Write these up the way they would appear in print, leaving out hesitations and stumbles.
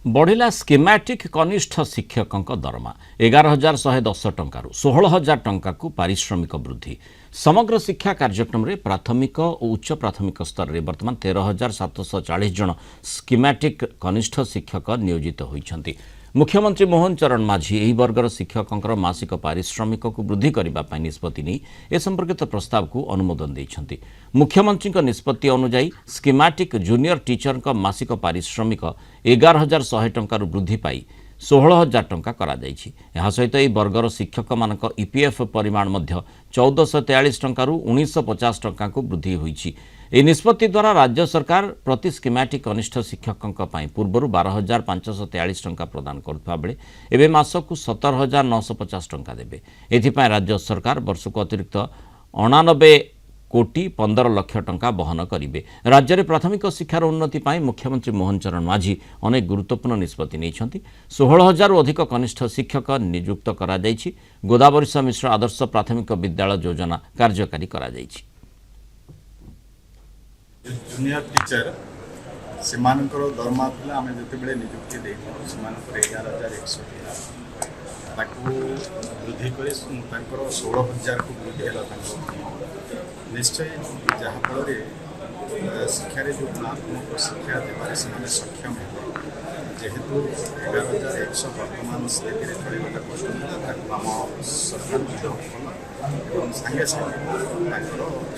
बढ़िला schematic कनिष्ठ शिक्षकों दरमा 11,110 टंकार 16,000 टंका को पारिश्रमिक वृद्धि। समग्र शिक्षा कार्यक्रम में प्राथमिक और उच्च प्राथमिक स्तर में वर्तमान 13,740 जन स्कीमेटिक कनिष्ठ शिक्षक नियोजित होइछन्ति। मुख्यमंत्री मोहन चरण माझी यही वर्गर शिक्षकों मासिक पारिश्रमिक को वृद्धि करने निष्पत्ति नहीं ए संपर्कित प्रस्ताव को अनुमोदन देइछन्ति। मुख्यमंत्री निष्पत्ति अनुजाई स्कीमेटिक जूनियर टीचर मासिक पारिश्रमिक 11,100 टंकार वृद्धि पाई 16,000 टंका करा जाइछि। यह सहित यह वर्गर शिक्षक मानक ईपीएफ परिमाण मध्य 1443 टंकार 1950 टंका को वृद्धि होइछि। ଏହି ନିଷ୍ପତ୍ତି ଦ୍ୱାରା ରାଜ୍ୟ ସରକାର ପ୍ରତି ସ୍କିମାଟିକ୍ କନିଷ୍ଠ ଶିକ୍ଷକଙ୍କ ପାଇଁ ପୂର୍ବରୁ 12,543 ଟଙ୍କା ପ୍ରଦାନ କରୁଥିବା ବେଳେ ଏବେ ମାସକୁ 17,950 ଟଙ୍କା ଦେବେ। ଏଥିପାଇଁ ରାଜ୍ୟ ସରକାର ବର୍ଷକୁ ଅତିରିକ୍ତ 89 କୋଟି 15 ଲକ୍ଷ ଟଙ୍କା ବହନ କରିବେ। ରାଜ୍ୟରେ ପ୍ରାଥମିକ ଶିକ୍ଷାର ଉନ୍ନତି ପାଇଁ ମୁଖ୍ୟମନ୍ତ୍ରୀ ମୋହନ ଚରଣ ମାଝୀ ଅନେକ ଗୁରୁତ୍ୱପୂର୍ଣ୍ଣ ନିଷ୍ପତ୍ତି ନେଇଛନ୍ତି। 16,000ରୁ ଅଧିକ କନିଷ୍ଠ ଶିକ୍ଷକ ନିଯୁକ୍ତ କରାଯାଇଛି। ଗୋଦାବରୀଶ ମିଶ୍ର ଆଦର୍ଶ ପ୍ରାଥମିକ ବିଦ୍ୟାଳୟ ଯୋଜନା କାର୍ଯ୍ୟକାରୀ କରାଯାଇଛି। जूनियर टीचर से दरमा था आम जो निजुक्ति 11,100 वृद्धि कर 16,000 को वृद्धि है निश्चय जहाँफल शिक्षार जो गुणात्मक शिक्षा देवे से सक्षम है जेहेतु 11,100 वर्तमान स्थिति में चलवाटा कष्ट आम सरकार सागे सागे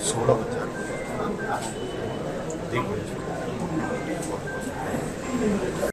16,000